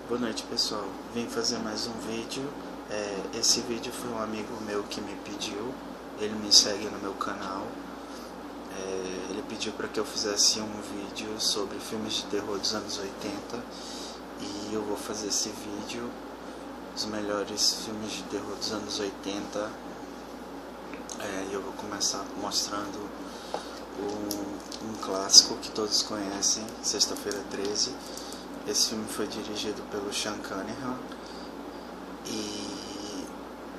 Boa noite, pessoal. Vim fazer mais um vídeo. Esse vídeo foi um amigo meu que me pediu. Ele me segue no meu canal. Ele pediu para que eu fizesse um vídeo sobre filmes de terror dos anos 80. E eu vou fazer esse vídeo, os melhores filmes de terror dos anos 80. E eu vou começar mostrando um clássico que todos conhecem, Sexta-feira 13. Esse filme foi dirigido pelo Sean Cunningham e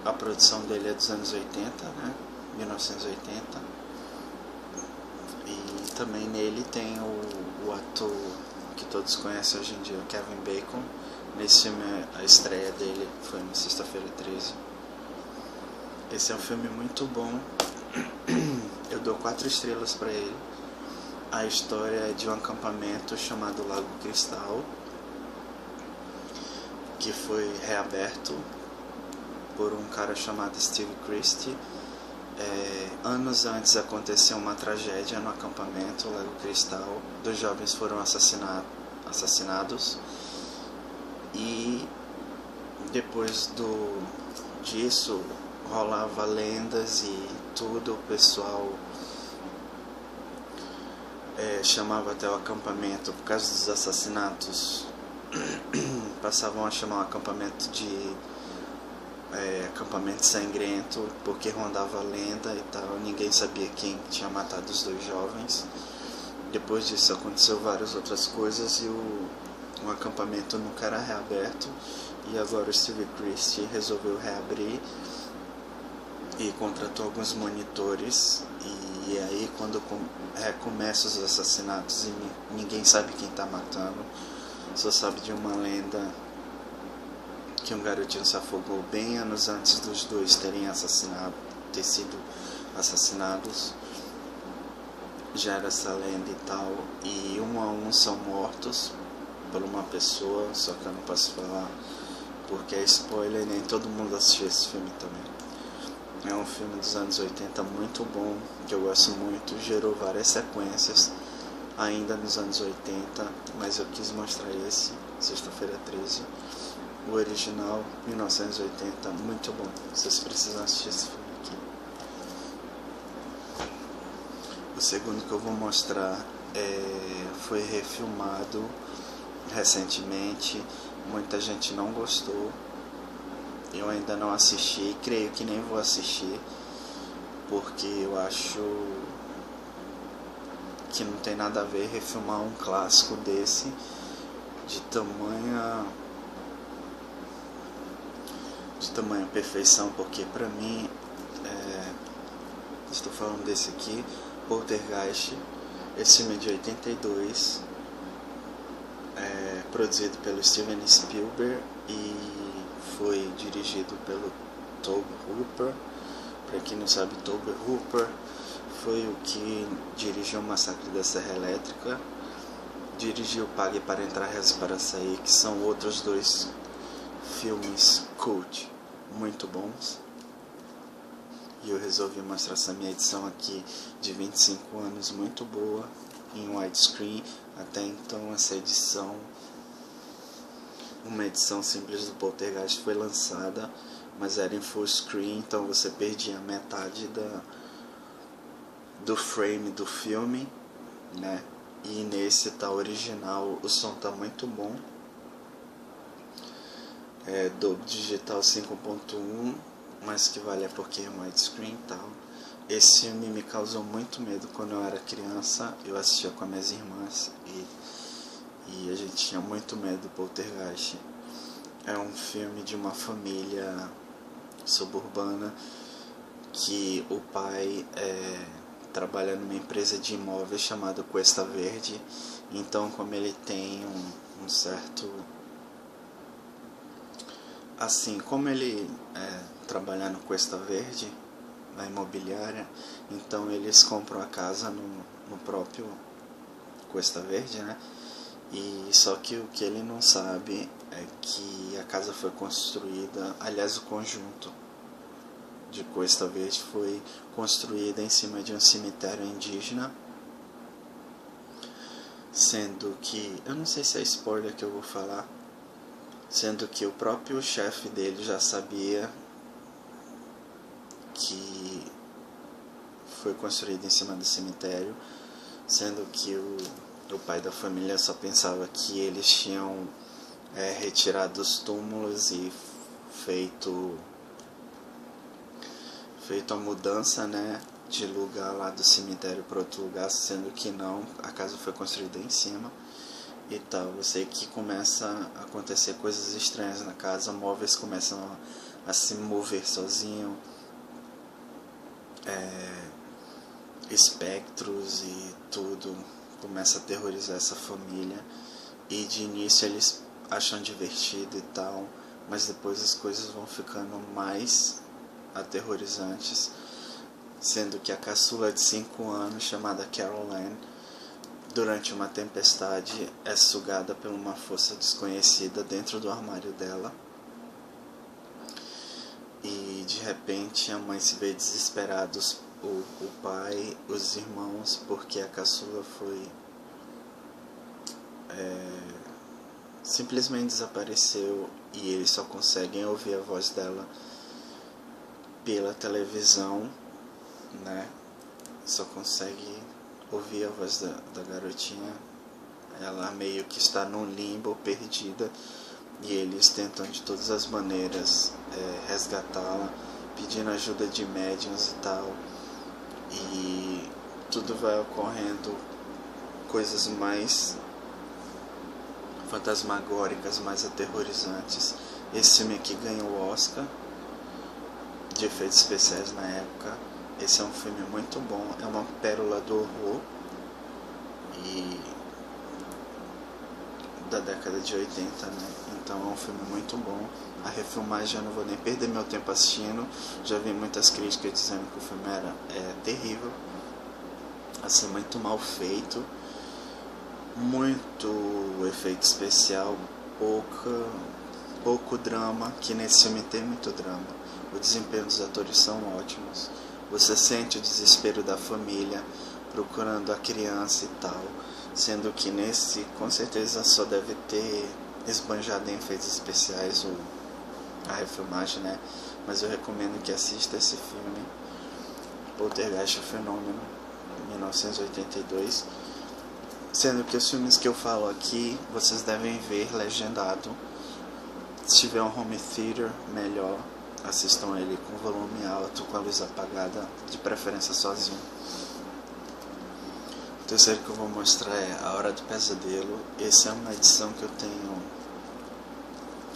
a produção dele é dos anos 80, né? 1980. E também nele tem o ator que todos conhecem hoje em dia, Kevin Bacon. Nesse filme a estreia dele foi na Sexta-feira 13. Esse é um filme muito bom. Eu dou 4 estrelas para ele. A história é de um acampamento chamado Lago Cristal, que foi reaberto por um cara chamado Steve Christie. Anos antes aconteceu uma tragédia no acampamento Lago Cristal. 2 jovens foram assassinados e depois disso rolava lendas e tudo. O pessoal chamava até o acampamento, por causa dos assassinatos, passavam a chamar o acampamento de acampamento sangrento, porque rondava a lenda e tal. Ninguém sabia quem tinha matado os 2 jovens. Depois disso aconteceu várias outras coisas e o acampamento nunca era reaberto. E agora o Steve Christie resolveu reabrir e contratou alguns monitores. E aí quando recomeça os assassinatos e ninguém sabe quem está matando, só sabe de uma lenda que um garotinho se afogou bem anos antes dos 2 terem sido assassinados. Já era essa lenda e tal, e um a um são mortos por uma pessoa, só que eu não posso falar porque é spoiler, nem todo mundo assistiu esse filme também. É um filme dos anos 80 muito bom, que eu gosto muito, gerou várias sequências ainda nos anos 80, mas eu quis mostrar esse, Sexta-feira 13. O original, 1980, muito bom. Vocês precisam assistir esse filme aqui. O segundo que eu vou mostrar foi refilmado recentemente. Muita gente não gostou. Eu ainda não assisti, creio que nem vou assistir, porque eu acho que não tem nada a ver refilmar um clássico desse, de tamanha perfeição, porque pra mim, estou falando desse aqui, Poltergeist. Esse filme é de 82, produzido pelo Steven Spielberg e foi dirigido pelo Tobe Hooper. Para quem não sabe, Tobe Hooper foi o que dirigiu o Massacre da Serra Elétrica, dirigiu Pague para Entrar, Reze para Sair, que são outros 2 filmes cult muito bons. E eu resolvi mostrar essa minha edição aqui de 25 anos, muito boa, em widescreen. Até então essa edição, uma edição simples do Poltergeist, foi lançada, mas era em full screen, então você perdia metade do frame do filme, né? E nesse tá original, o som tá muito bom. Dolby Digital 5.1, mas que vale a porque é widescreen e tal. Esse filme me causou muito medo quando eu era criança. Eu assistia com as minhas irmãs e a gente tinha muito medo do Poltergeist. É um filme de uma família suburbana que o pai trabalha numa empresa de imóveis chamada Cuesta Verde. Então, como ele tem um certo... Assim, como ele trabalha no Cuesta Verde, na imobiliária, então eles compram a casa no próprio Cuesta Verde, né? E só que o que ele não sabe é que a casa foi construída, aliás, o conjunto de Cuesta Verde foi construída em cima de um cemitério indígena, sendo que, eu não sei se é spoiler que eu vou falar, sendo que o próprio chefe dele já sabia que foi construído em cima do cemitério, sendo que o pai da família só pensava que eles tinham retirado os túmulos e feito a mudança, né, de lugar lá do cemitério para outro lugar, sendo que não, a casa foi construída em cima e tal. Eu sei que começa a acontecer coisas estranhas na casa, móveis começam a se mover sozinho, espectros e tudo começa a aterrorizar essa família, e de início eles acham divertido e tal, mas depois as coisas vão ficando mais aterrorizantes, sendo que a caçula de 5 anos, chamada Carol Ann, durante uma tempestade é sugada por uma força desconhecida dentro do armário dela, e de repente a mãe se vê desesperada, o pai, os irmãos, porque a caçula foi simplesmente desapareceu, e eles só conseguem ouvir a voz dela pela televisão, né? Só consegue ouvir a voz da garotinha. Ela meio que está num limbo, perdida, e eles tentam de todas as maneiras resgatá-la, pedindo ajuda de médiuns e tal, e tudo vai ocorrendo, coisas mais fantasmagóricas, mais aterrorizantes. Esse filme aqui ganhou o Oscar de efeitos especiais na época. Esse é um filme muito bom, é uma pérola do horror e da década de 80, né? Então é um filme muito bom. A refilmagem eu não vou nem perder meu tempo assistindo. Já vi muitas críticas dizendo que o filme era terrível, assim, muito mal feito, muito efeito especial, pouco drama, que nesse filme tem muito drama. O desempenho dos atores são ótimos. Você sente o desespero da família procurando a criança e tal, sendo que nesse com certeza só deve ter esbanjado em efeitos especiais a refilmagem, né? Mas eu recomendo que assista esse filme, Poltergeist, o Fenômeno, 1982. Sendo que os filmes que eu falo aqui vocês devem ver legendado. Se tiver um home theater, melhor, assistam ele com volume alto, com a luz apagada, de preferência sozinho. O terceiro que eu vou mostrar é A Hora do Pesadelo. Essa é uma edição que eu tenho,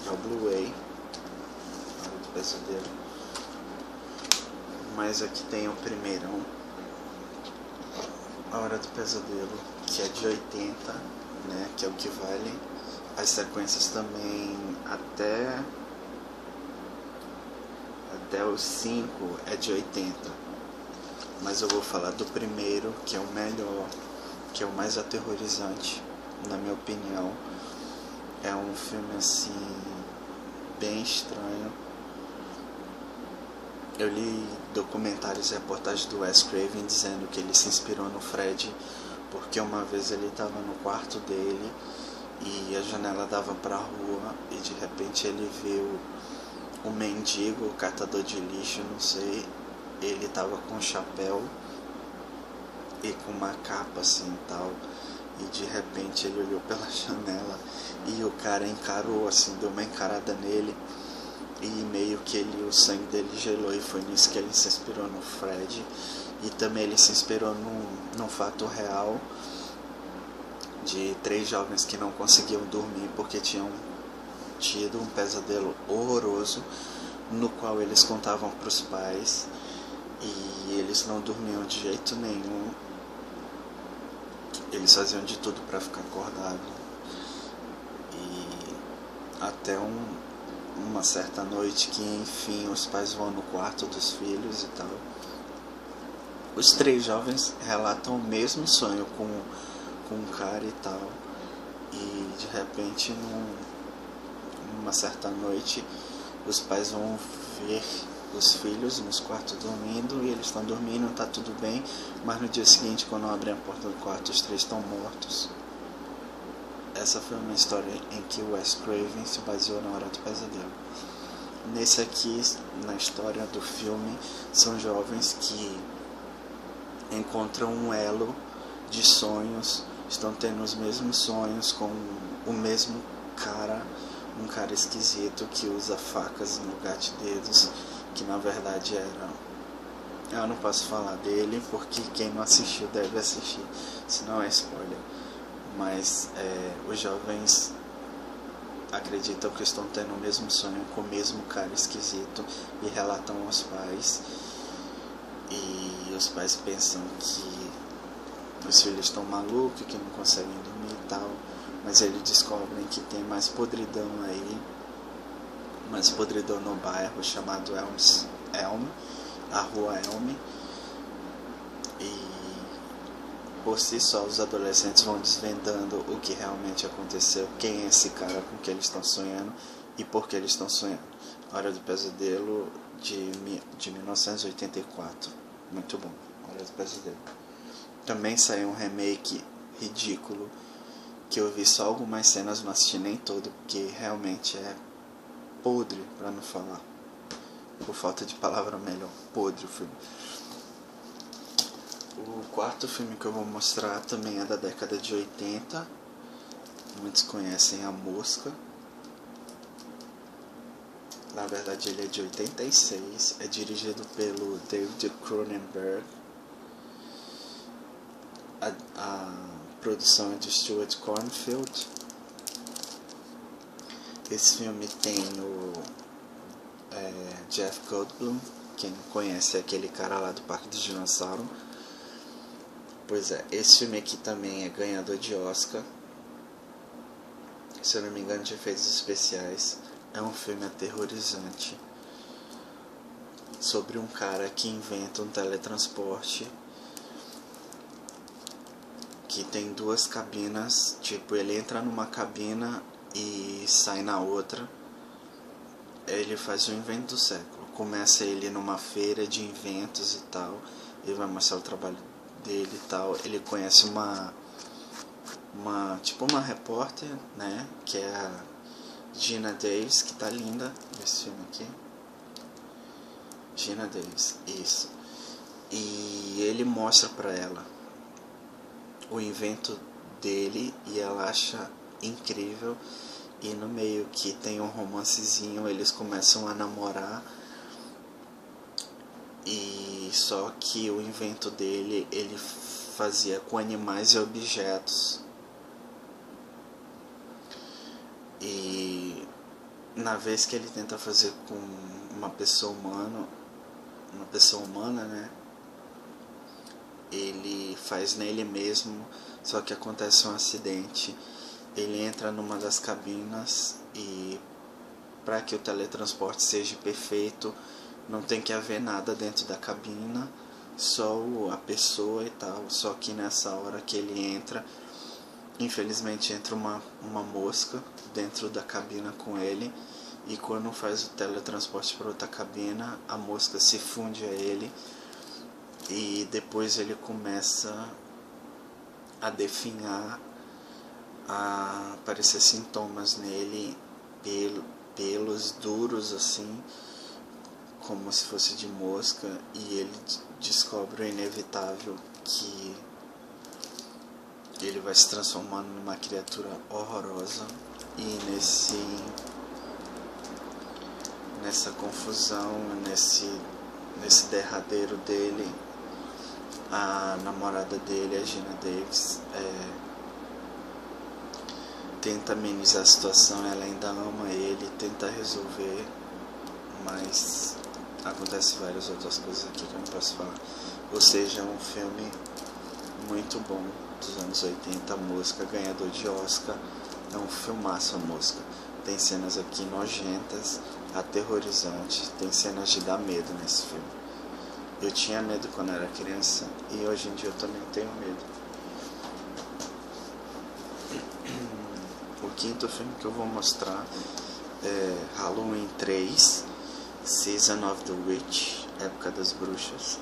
é o Blu-ray, A Hora do Pesadelo. Mas aqui tem o primeirão, A Hora do Pesadelo, que é de 80, né, que é o que vale. As sequências também até os 5 é de 80. Mas eu vou falar do primeiro, que é o melhor, que é o mais aterrorizante, na minha opinião. É um filme assim bem estranho. Eu li documentários e reportagens do Wes Craven dizendo que ele se inspirou no Fred porque uma vez ele estava no quarto dele e a janela dava para a rua, e de repente ele viu um mendigo, o catador de lixo, não sei, ele estava com um chapéu e com uma capa assim e tal, e de repente ele olhou pela janela e o cara encarou assim, deu uma encarada nele, e meio que o sangue dele gelou, e foi nisso que ele se inspirou no Fred. E também ele se inspirou num fato real de 3 jovens que não conseguiam dormir porque tinham tido um pesadelo horroroso, no qual eles contavam para os pais, e eles não dormiam de jeito nenhum. Eles faziam de tudo para ficar acordado, e até uma certa noite que enfim os pais vão no quarto dos filhos e tal. Os 3 jovens relatam o mesmo sonho com um cara e tal, e de repente numa certa noite os pais vão ver os filhos nos quartos dormindo, e eles estão dormindo, tá tudo bem, mas no dia seguinte, quando abrem a porta do quarto, os 3 estão mortos. essa foi uma história em que o Wes Craven se baseou na Hora do Pesadelo. Nesse aqui, na história do filme, são jovens que encontram um elo de sonhos, estão tendo os mesmos sonhos com o mesmo cara, um cara esquisito que usa facas no lugar de dedos, que na verdade era... Eu não posso falar dele porque quem não assistiu deve assistir, senão é spoiler. Mas os jovens acreditam que estão tendo o mesmo sonho com o mesmo cara esquisito e relatam aos pais. E os pais pensam que os filhos estão malucos, que não conseguem dormir e tal. Mas eles descobrem que tem mais podridão aí, mais podridão no bairro chamado Elm, a rua Elm. E por si só os adolescentes vão desvendando o que realmente aconteceu, quem é esse cara com que eles estão sonhando e por que eles estão sonhando. Hora do Pesadelo de 1984, muito bom, Hora do Pesadelo. Também saiu um remake ridículo, que eu vi só algumas cenas, não assisti nem todo, porque realmente é podre, pra não falar, por falta de palavra melhor, podre o filme. O quarto filme que eu vou mostrar também é da década de 80, muitos conhecem A Mosca. Na verdade ele é de 86, é dirigido pelo David Cronenberg. A produção é de Stuart Cornfield. Esse filme tem o Jeff Goldblum, quem não conhece é aquele cara lá do Parque do Dinossauro. Pois é, esse filme aqui também é ganhador de Oscar, se eu não me engano, de efeitos especiais. É um filme aterrorizante sobre um cara que inventa um teletransporte que tem duas cabinas, tipo, ele entra numa cabina e sai na outra. Ele faz o invento do século. Começa ele numa feira de inventos e tal, ele vai mostrar o trabalho dele e tal. Ele conhece uma repórter, né, que é a Geena Davis, que tá linda nesse filme aqui. Geena Davis, isso. E ele mostra pra ela o invento dele e ela acha incrível. E no meio que tem um romancezinho, eles começam a namorar. E só que o invento dele, ele fazia com animais e objetos. E na vez que ele tenta fazer com uma pessoa humana, né, ele faz nele mesmo, só que acontece um acidente. Ele entra numa das cabinas e para que o teletransporte seja perfeito, não tem que haver nada dentro da cabina, só a pessoa e tal. Só que nessa hora que ele entra, infelizmente entra uma mosca dentro da cabina com ele, e quando faz o teletransporte para outra cabina, a mosca se funde a ele e depois ele começa a definhar, a aparecer sintomas nele, pelos duros assim, como se fosse de mosca, e ele descobre o inevitável, que ele vai se transformando numa criatura horrorosa. E nessa confusão, nesse derradeiro dele, a namorada dele, a Geena Davis, tenta amenizar a situação. Ela ainda ama ele, tenta resolver, mas acontece várias outras coisas aqui que eu não posso falar. Ou seja, é um filme muito bom dos anos 80, Mosca, ganhador de Oscar. É um filmaço, A Mosca. Tem cenas aqui nojentas, aterrorizantes, tem cenas de dar medo nesse filme. Eu tinha medo quando era criança e hoje em dia eu também tenho medo. O quinto filme que eu vou mostrar é Halloween 3, Season of the Witch, Época das Bruxas.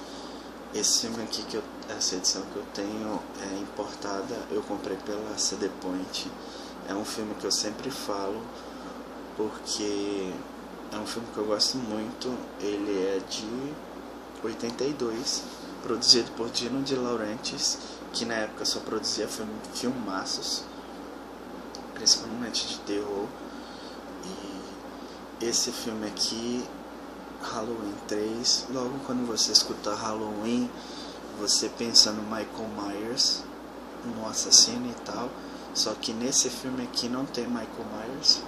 Esse filme aqui, essa edição que eu tenho é importada, eu comprei pela CD Point. É um filme que eu sempre falo, porque é um filme que eu gosto muito. Ele é de 82, produzido por Dino De Laurentiis, que na época só produzia filmaços, principalmente de terror. E esse filme aqui, Halloween 3, logo quando você escutar Halloween, você pensa no Michael Myers, no assassino e tal. Só que nesse filme aqui não tem Michael Myers.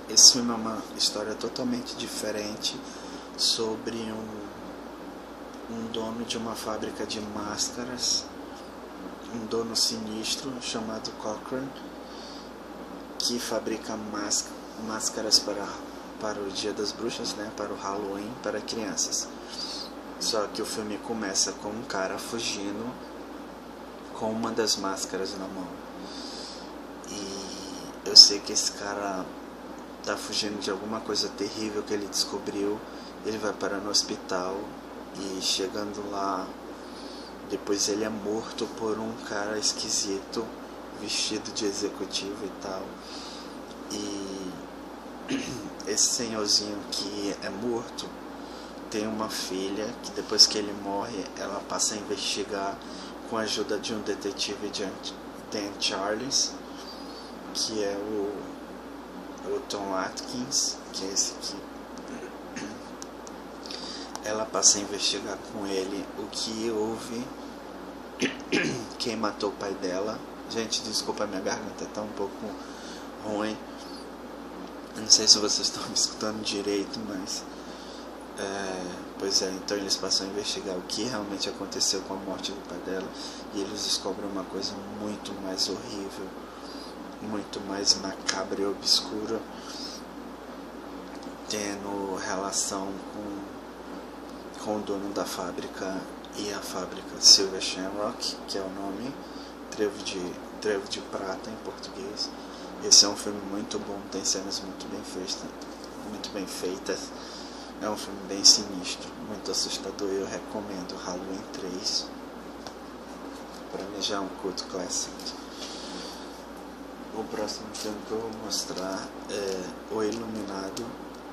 Esse filme é uma história totalmente diferente sobre um dono de uma fábrica de máscaras, um dono sinistro chamado Cochran, que fabrica máscaras para o Dia das Bruxas, né, para o Halloween, para crianças. Só que o filme começa com um cara fugindo com uma das máscaras na mão. E eu sei que esse cara tá fugindo de alguma coisa terrível que ele descobriu. Ele vai parar no hospital e, chegando lá, depois ele é morto por um cara esquisito vestido de executivo e tal. E esse senhorzinho que é morto tem uma filha que, depois que ele morre, ela passa a investigar com a ajuda de um detetive, Dan Charles, que é o Tom Atkins, que é esse aqui. Ela passa a investigar com ele o que houve, quem matou o pai dela. Gente, desculpa, minha garganta tá um pouco ruim. Não sei se vocês estão me escutando direito, mas pois é, então eles passam a investigar o que realmente aconteceu com a morte do pai dela, e eles descobrem uma coisa muito mais horrível, muito mais macabra e obscura, tendo relação com o dono da fábrica e a fábrica, Silver Shamrock, que é o nome, Trevo de Prata em português. Esse é um filme muito bom, tem cenas muito bem feitas. É um filme bem sinistro, muito assustador, e eu recomendo Halloween 3. Para mim já é um culto classic. O próximo filme que eu vou mostrar é O Iluminado,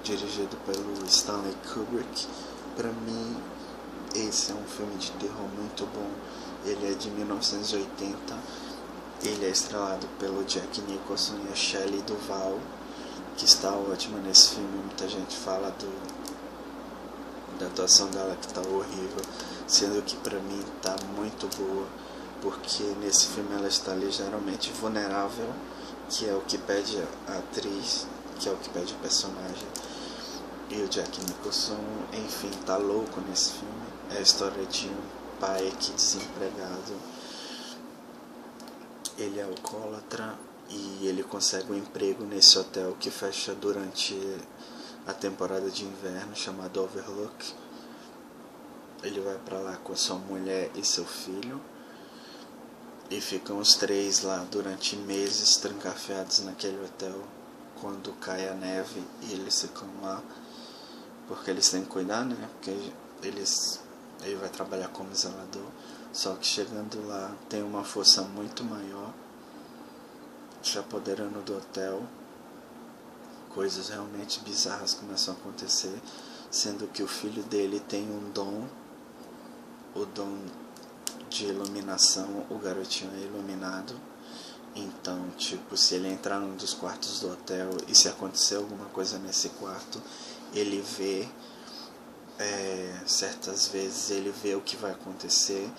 dirigido pelo Stanley Kubrick. Para mim, esse é um filme de terror muito bom. Ele é de 1980. Ele é estrelado pelo Jack Nicholson e a Shelley Duvall, que está ótima nesse filme. Muita gente fala da atuação dela, que está horrível, sendo que para mim está muito boa, porque nesse filme ela está ligeiramente vulnerável, que é o que pede a atriz, que é o que pede o personagem. E o Jack Nicholson, enfim, tá louco nesse filme. É a história de um pai que, desempregado, ele é alcoólatra e ele consegue um emprego nesse hotel que fecha durante a temporada de inverno, chamado Overlook. Ele vai pra lá com sua mulher e seu filho e ficam os três lá durante meses, trancafiados naquele hotel. Quando cai a neve, e eles ficam lá porque eles têm que cuidar, né? Porque ele vai trabalhar como zelador. Só que chegando lá, tem uma força muito maior se apoderando do hotel. Coisas realmente bizarras começam a acontecer, sendo que o filho dele tem um dom, o dom de iluminação. O garotinho é iluminado. Então, tipo, se ele entrar num dos quartos do hotel e se acontecer alguma coisa nesse quarto, ele vê, certas vezes ele vê o que vai acontecer.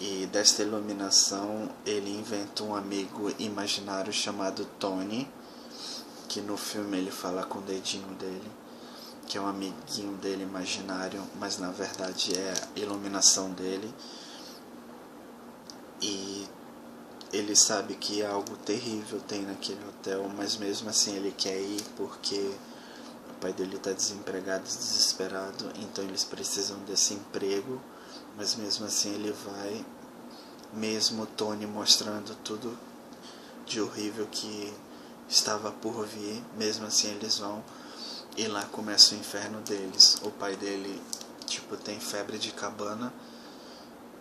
E desta iluminação ele inventa um amigo imaginário chamado Tony, que no filme ele fala com o dedinho dele, que é um amiguinho dele imaginário, mas na verdade é a iluminação dele. E ele sabe que algo terrível tem naquele hotel, mas mesmo assim ele quer ir porque o pai dele está desempregado, desesperado, então eles precisam desse emprego. Mas mesmo assim ele vai, mesmo Tony mostrando tudo de horrível que estava por vir, mesmo assim eles vão, e lá começa o inferno deles. O pai dele, tipo, tem febre de cabana,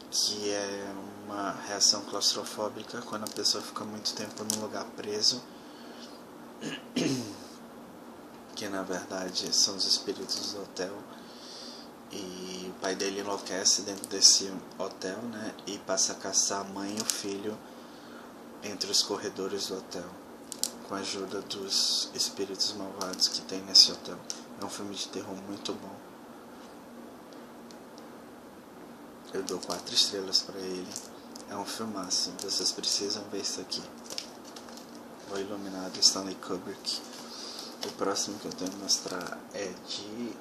que é uma reação claustrofóbica quando a pessoa fica muito tempo num lugar preso, que na verdade são os espíritos do hotel, e o pai dele enlouquece dentro desse hotel, né, e passa a caçar a mãe e o filho entre os corredores do hotel, com a ajuda dos espíritos malvados que tem nesse hotel. É um filme de terror muito bom. Eu dou 4 estrelas pra ele. É um filmaço, vocês precisam ver isso aqui. O Iluminado, Stanley Kubrick. O próximo que eu tenho que mostrar é de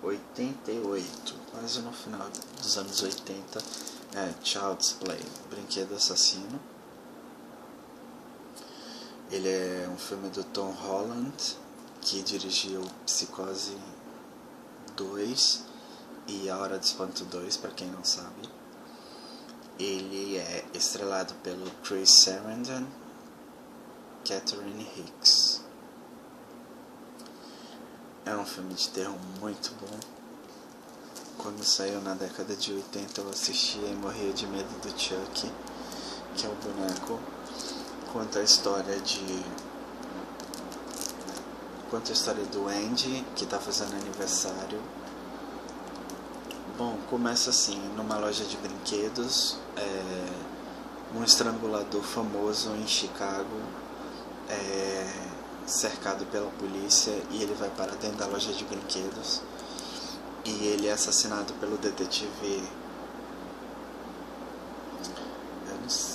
88, quase no final dos anos 80. É Child's Play, Brinquedo Assassino. Ele é um filme do Tom Holland, que dirigiu Psicose 2 e A Hora do Espanto 2, para quem não sabe. Ele é estrelado pelo Chris Sarandon, Catherine Hicks. É um filme de terror muito bom. Quando saiu na década de 80 eu assistia e morria de medo do Chuck, que é o boneco. Conta a história do Andy, que está fazendo aniversário. Bom, começa assim, numa loja de brinquedos, um estrangulador famoso em Chicago cercado pela polícia, e ele vai para dentro da loja de brinquedos e ele é assassinado pelo detetive.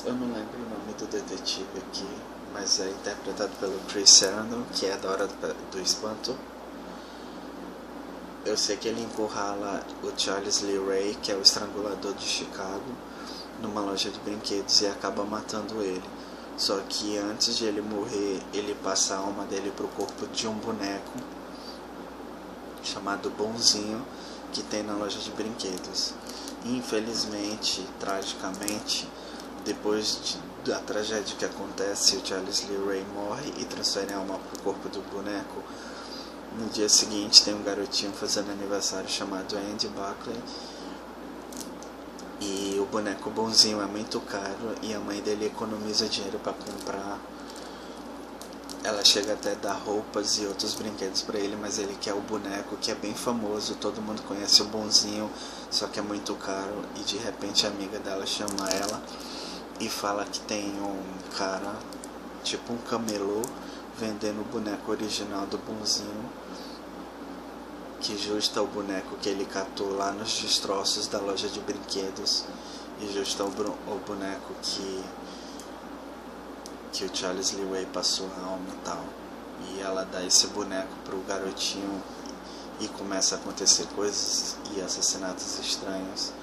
Eu não lembro o nome do detetive aqui, mas é interpretado pelo Chris Sarandon, que é da Hora do Espanto. Eu sei que ele encurrala o Charles Lee Ray, que é o estrangulador de Chicago, numa loja de brinquedos e acaba matando ele. Só que antes de ele morrer, ele passa a alma dele pro corpo de um boneco chamado Bonzinho, que tem na loja de brinquedos. Infelizmente, tragicamente, depois da tragédia que acontece, o Charles Lee Ray morre e transfere a alma pro corpo do boneco. No dia seguinte tem um garotinho fazendo aniversário chamado Andy Buckley, e o boneco Bonzinho é muito caro e a mãe dele economiza dinheiro para comprar. Ela chega até a dar roupas e outros brinquedos para ele, mas ele quer o boneco, que é bem famoso, todo mundo conhece o Bonzinho, só que é muito caro. E de repente a amiga dela chama ela e fala que tem um cara, tipo um camelô, vendendo o boneco original do Bonzinho, que justa o boneco que ele catou lá nos destroços da loja de brinquedos, e justa o boneco que o Charles Lee Ray passou a alma e tal. E ela dá esse boneco pro garotinho e começa a acontecer coisas e assassinatos estranhos,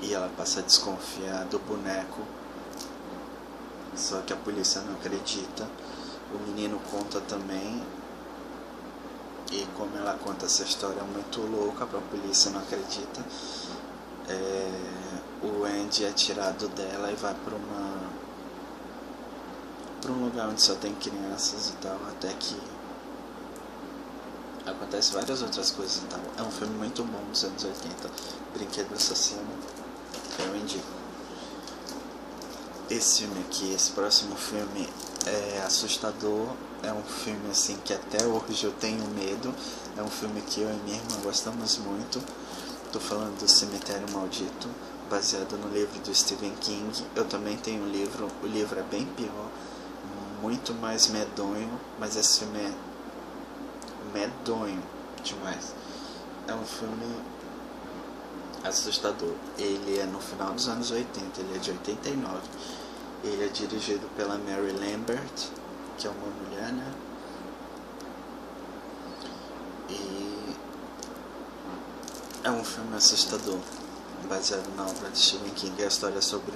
e ela passa a desconfiar do boneco, só que a polícia não acredita. O menino conta também, e como ela conta essa história muito louca, pra polícia não acredita. O Andy é tirado dela e vai pra um lugar onde só tem crianças e tal, até que acontece várias outras coisas e tal. É um filme muito bom dos anos 80, Brinquedo Assassino, eu indico. Esse filme aqui, esse próximo filme é assustador, é um filme assim que até hoje eu tenho medo. É um filme que eu e minha irmã gostamos muito. Tô falando do Cemitério Maldito, baseado no livro do Stephen King. Eu também tenho um livro, o livro é bem pior, muito mais medonho, mas esse filme é medonho demais. É um filme assustador. Ele é no final dos anos 80, ele é de 89. Ele é dirigido pela Mary Lambert, que é uma mulher, né? E é um filme assustador, baseado na obra de Stephen King. A história é sobre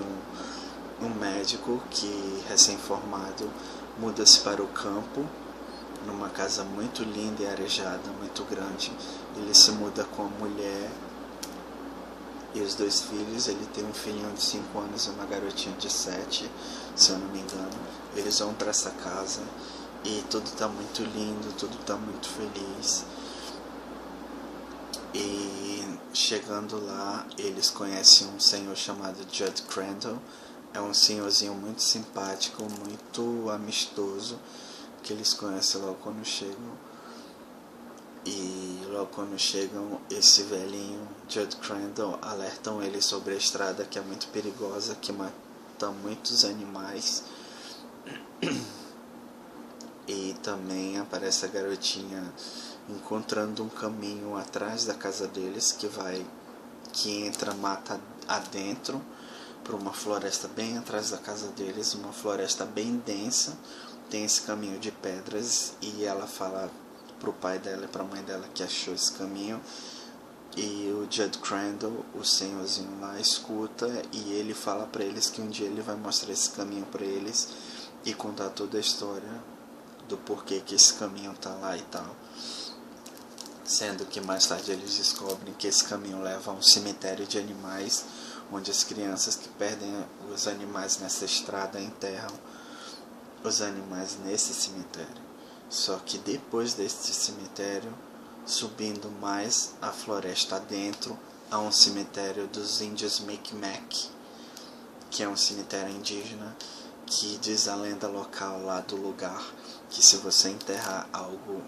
um médico que, recém-formado, muda-se para o campo, numa casa muito linda e arejada, muito grande. Ele se muda com a mulher e os 2 filhos. Ele tem um filhinho de 5 anos e uma garotinha de 7, se eu não me engano. Eles vão para essa casa e tudo tá muito lindo, tudo tá muito feliz. E chegando lá, eles conhecem um senhor chamado Judd Crandall. É um senhorzinho muito simpático, muito amistoso, que eles conhecem logo quando chegam. E logo quando chegam, esse velhinho, Judd Crandall, alertam ele sobre a estrada, que é muito perigosa, que mata muitos animais. E também aparece a garotinha encontrando um caminho atrás da casa deles, que entra mata adentro, para uma floresta bem atrás da casa deles, uma floresta bem densa. Tem esse caminho de pedras, e ela fala pro pai dela e pra mãe dela que achou esse caminho. E o Judd Crandall, o senhorzinho lá, escuta, e ele fala pra eles que um dia ele vai mostrar esse caminho pra eles e contar toda a história do porquê que esse caminho tá lá e tal. Sendo que mais tarde eles descobrem que esse caminho leva a um cemitério de animais, onde as crianças que perdem os animais nessa estrada enterram os animais nesse cemitério. Só que depois desse cemitério, subindo mais a floresta adentro, há um cemitério dos índios Micmac, que é um cemitério indígena, que diz a lenda local lá do lugar, que se você enterrar algo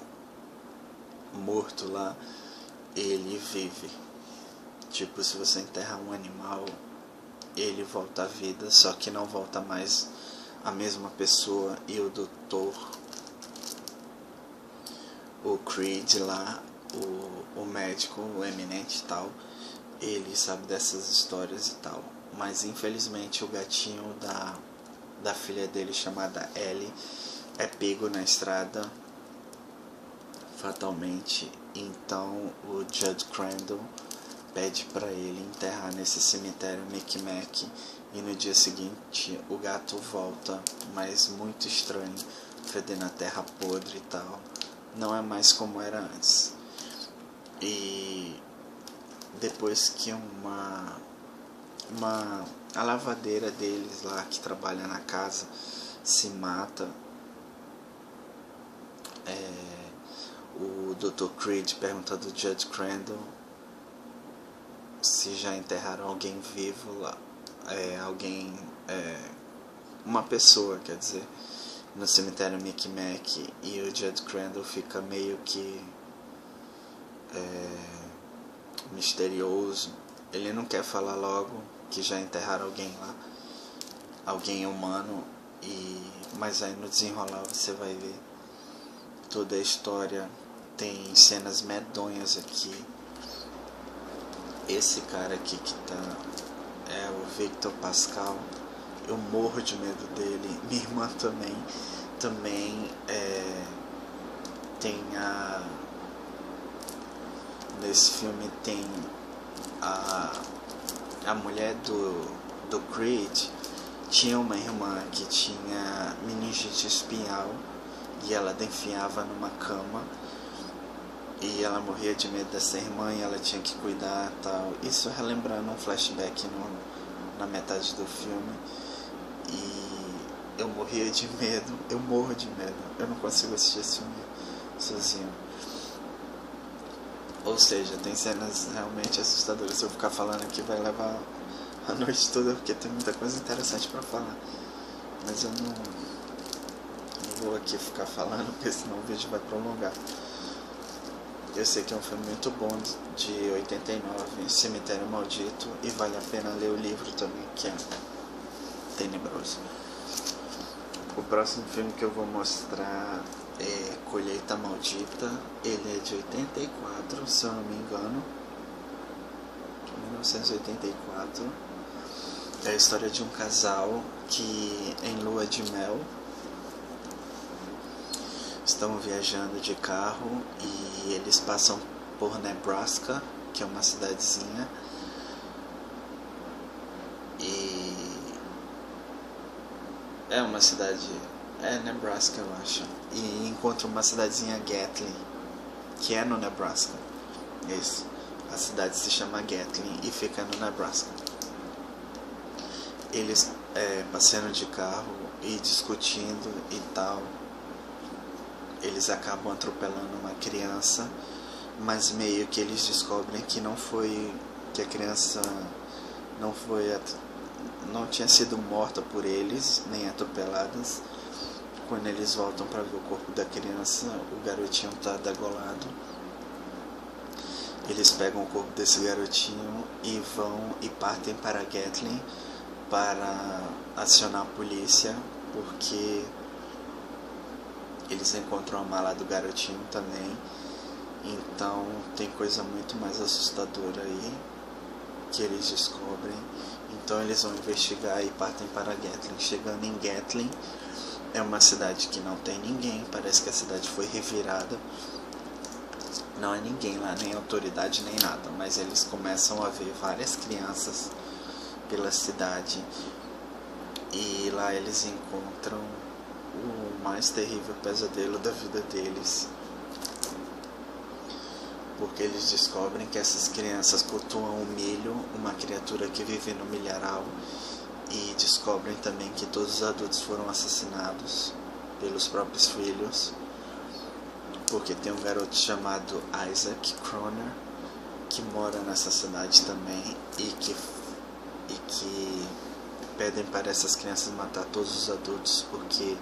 morto lá, ele vive. Tipo, se você enterrar um animal, ele volta à vida, só que não volta mais a mesma pessoa. E o doutor, o Creed lá, o médico, o eminente e tal, ele sabe dessas histórias e tal. Mas infelizmente o gatinho da filha dele, chamada Ellie, é pego na estrada fatalmente. Então o Judd Crandall pede para ele enterrar nesse cemitério Micmac, e no dia seguinte o gato volta, mas muito estranho, fedendo a terra podre e tal. Não é mais como era antes. E depois que a lavadeira deles lá, que trabalha na casa, se mata, o Dr. Creed pergunta do Judd Crandall se já enterraram alguém vivo lá, uma pessoa, quer dizer, no cemitério Micmac. E o Judd Crandall fica meio que misterioso. Ele não quer falar logo que já enterraram alguém lá, alguém humano. Mas aí no desenrolar você vai ver toda a história. Tem cenas medonhas aqui. Esse cara aqui que tá é o Victor Pascal. Eu morro de medo dele. Minha irmã também tem nesse filme tem a mulher do Creed. Tinha uma irmã que tinha meningite espinhal, e ela enfiava numa cama, e ela morria de medo dessa irmã, e ela tinha que cuidar e tal. Isso relembrando um flashback na metade do filme. E eu morria de medo, eu morro de medo, eu não consigo assistir esse filme sozinho. Ou seja, tem cenas realmente assustadoras. Se eu ficar falando aqui vai levar a noite toda, porque tem muita coisa interessante pra falar. Mas eu não vou aqui ficar falando, porque senão o vídeo vai prolongar. Eu sei que é um filme muito bom, de 89, Cemitério Maldito, e vale a pena ler o livro também, que é tenebroso. O próximo filme que eu vou mostrar é Colheita Maldita. Ele é de 84, se eu não me engano, 1984. É a história de um casal que, em lua de mel, estão viajando de carro, e eles passam por Nebraska, que é uma cidadezinha, e é uma cidade, Nebraska, eu acho, e encontram uma cidadezinha Gatlin, que é no Nebraska. Isso, a cidade se chama Gatlin e fica no Nebraska. Eles passeando de carro e discutindo e tal, eles acabam atropelando uma criança, mas meio que eles descobrem que não foi, que a criança não tinha sido morta por eles, nem atropeladas. Quando eles voltam para ver o corpo da criança, o garotinho está degolado. Eles pegam o corpo desse garotinho e vão e partem para Gatlin para acionar a polícia, porque eles encontram a mala do garotinho também. Então tem coisa muito mais assustadora aí que eles descobrem. Então eles vão investigar e partem para Gatlin. Chegando em Gatlin, é uma cidade que não tem ninguém, parece que a cidade foi revirada. Não é ninguém lá, nem autoridade, nem nada, mas eles começam a ver várias crianças pela cidade. E lá eles encontram o mais terrível pesadelo da vida deles, porque eles descobrem que essas crianças cultuam o milho, uma criatura que vive no milharal, e descobrem também que todos os adultos foram assassinados pelos próprios filhos, porque tem um garoto chamado Isaac Kroner que mora nessa cidade também e que pedem para essas crianças matar todos os adultos, porque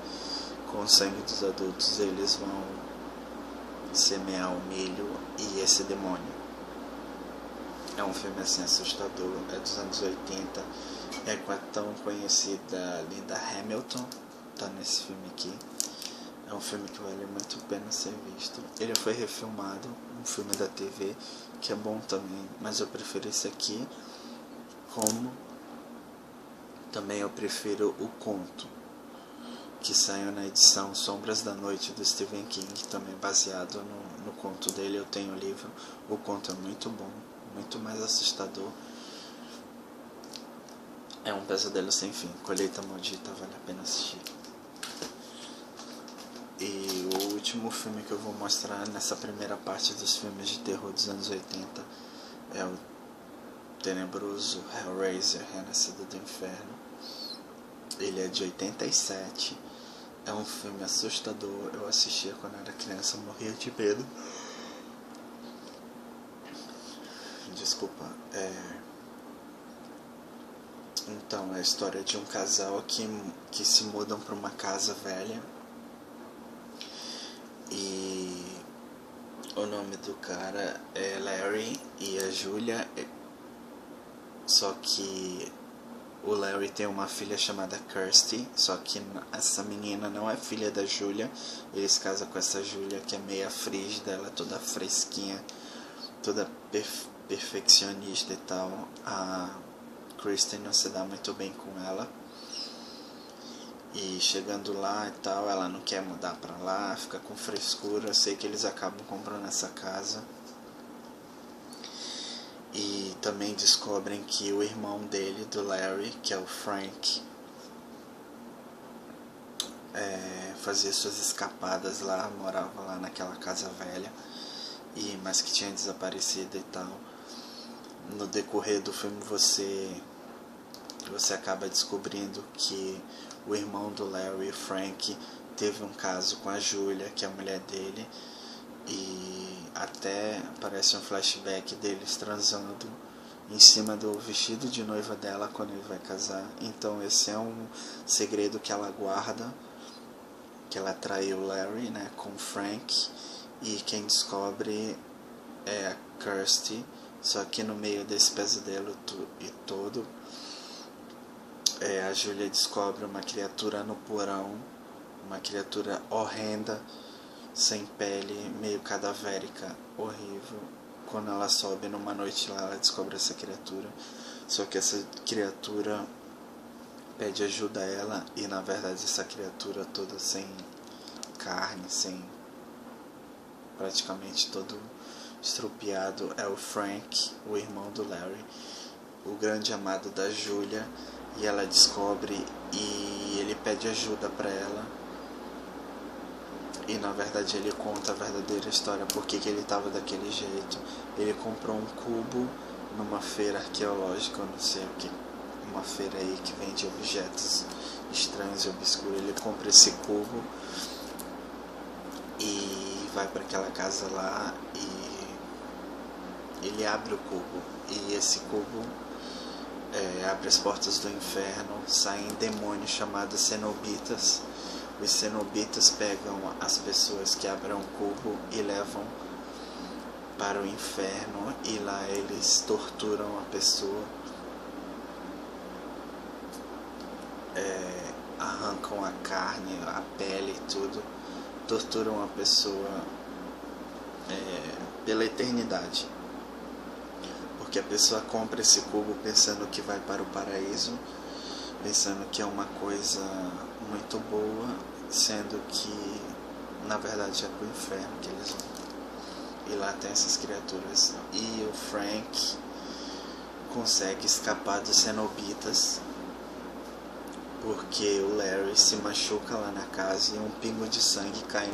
com o sangue dos adultos eles vão semear o milho e esse demônio. É um filme assim assustador, é dos anos 80, é com a tão conhecida Linda Hamilton, tá nesse filme aqui. É um filme que vale muito a pena ser visto. Ele foi refilmado, um filme da TV, que é bom também, mas eu prefiro esse aqui, como também eu prefiro o conto, que saiu na edição Sombras da Noite do Stephen King, também baseado no conto dele. Eu tenho o livro, o conto é muito bom, muito mais assustador. É um pesadelo sem fim, Colheita Maldita, vale a pena assistir. E o último filme que eu vou mostrar nessa primeira parte dos filmes de terror dos anos 80 é o tenebroso Hellraiser, Renascido do Inferno. Ele é de 87, é um filme assustador. Eu assistia quando era criança, morria de medo. Desculpa. Então, é a história de um casal que se mudam para uma casa velha. E o nome do cara é Larry e a Julia. Só que o Larry tem uma filha chamada Kirsty, só que essa menina não é filha da Julia. Eles casam com essa Julia que é meia frígida, ela é toda fresquinha, toda perfeccionista e tal. A Kirsty não se dá muito bem com ela. E chegando lá e tal, ela não quer mudar pra lá, fica com frescura. Eu sei que eles acabam comprando essa casa. E também descobrem que o irmão dele, do Larry, que é o Frank, fazia suas escapadas lá, morava lá naquela casa velha, mas que tinha desaparecido e tal. No decorrer do filme você acaba descobrindo que o irmão do Larry, Frank, teve um caso com a Julia, que é a mulher dele, e até aparece um flashback deles transando em cima do vestido de noiva dela quando ele vai casar. Então esse é um segredo que ela guarda, que ela traiu o Larry, né, com o Frank, e quem descobre é a Kirsty. Só que no meio desse pesadelo todo, a Julia descobre uma criatura no porão, uma criatura horrenda, sem pele, meio cadavérica, horrível. Quando ela sobe numa noite lá, ela descobre essa criatura. Só que essa criatura pede ajuda a ela, e na verdade essa criatura toda sem carne, sem praticamente todo estrupiado, é o Frank, o irmão do Larry, o grande amado da Julia. E ela descobre e ele pede ajuda pra ela. E na verdade ele conta a verdadeira história, porque que ele estava daquele jeito. Ele comprou um cubo numa feira arqueológica, eu não sei o que, uma feira aí que vende objetos estranhos e obscuros. Ele compra esse cubo e vai para aquela casa lá e ele abre o cubo, e esse cubo abre as portas do inferno, saem demônios chamados cenobitas. Os cenobitas pegam as pessoas que abrem o cubo e levam para o inferno, e lá eles torturam a pessoa, arrancam a carne, a pele e tudo, torturam a pessoa pela eternidade, porque a pessoa compra esse cubo pensando que vai para o paraíso, pensando que é uma coisa muito boa, sendo que na verdade é para o inferno que eles vão. E lá tem essas criaturas. E o Frank consegue escapar dos cenobitas, porque o Larry se machuca lá na casa e um pingo de sangue cai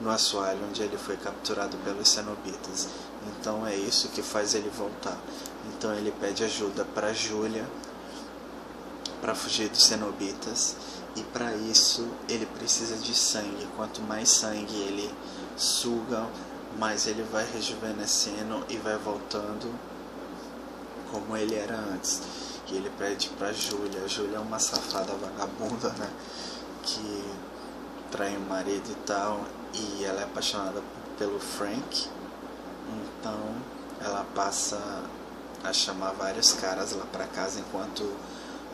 no assoalho onde ele foi capturado pelos cenobitas. Então é isso que faz ele voltar. Então ele pede ajuda para Julia para fugir dos cenobitas, e para isso ele precisa de sangue. Quanto mais sangue ele suga, mais ele vai rejuvenescendo e vai voltando como ele era antes. E ele pede pra Julia. A Julia é uma safada vagabunda, né, que trai o marido e tal, e ela é apaixonada pelo Frank. Então ela passa a chamar vários caras lá pra casa enquanto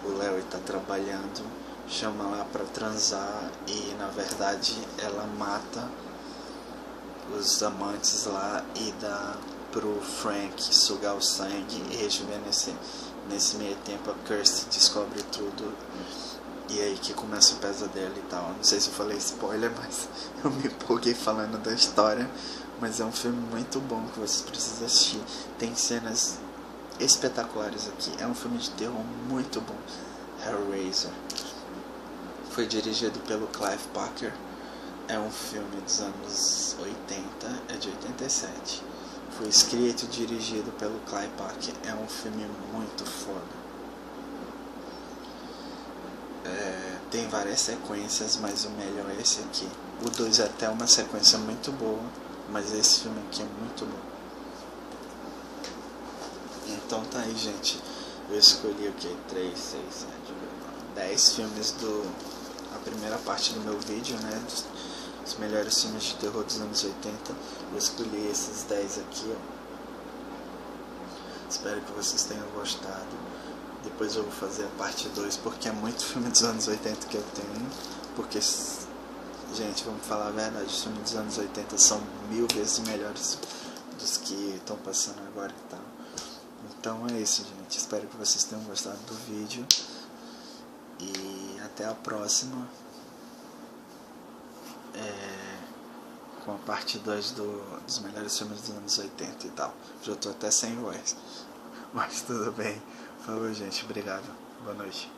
o Larry tá trabalhando, chama lá pra transar, e na verdade ela mata os amantes lá e dá pro Frank sugar o sangue e rejuvenescer. Nesse meio tempo a Kirsty descobre tudo, e aí que começa o pesadelo e tal. Não sei se eu falei spoiler, mas eu me empolguei falando da história. Mas é um filme muito bom que vocês precisam assistir. Tem cenas espetaculares aqui. É um filme de terror muito bom. Hellraiser. Foi dirigido pelo Clive Barker. É um filme dos anos 80, é de 87. Foi escrito e dirigido pelo Clive Barker. É um filme muito foda. Tem várias sequências, mas o melhor é esse aqui. O 2 é até uma sequência muito boa, mas esse filme aqui é muito bom. Então tá aí, gente. Eu escolhi o que? 3, 6, 7, 10 filmes a primeira parte do meu vídeo, né? Os melhores filmes de terror dos anos 80. Eu escolhi esses 10 aqui, ó. Espero que vocês tenham gostado. Depois eu vou fazer a parte 2, porque é muito filme dos anos 80 que eu tenho. Porque, gente, vamos falar a verdade, os filmes dos anos 80 são 1000 vezes melhores dos que estão passando agora e tal. Então é isso, gente. Espero que vocês tenham gostado do vídeo. E até a próxima. Com a parte 2 dos melhores filmes dos anos 80 e tal. Já tô até sem voz. Mas tudo bem. Falou, gente. Obrigado. Boa noite.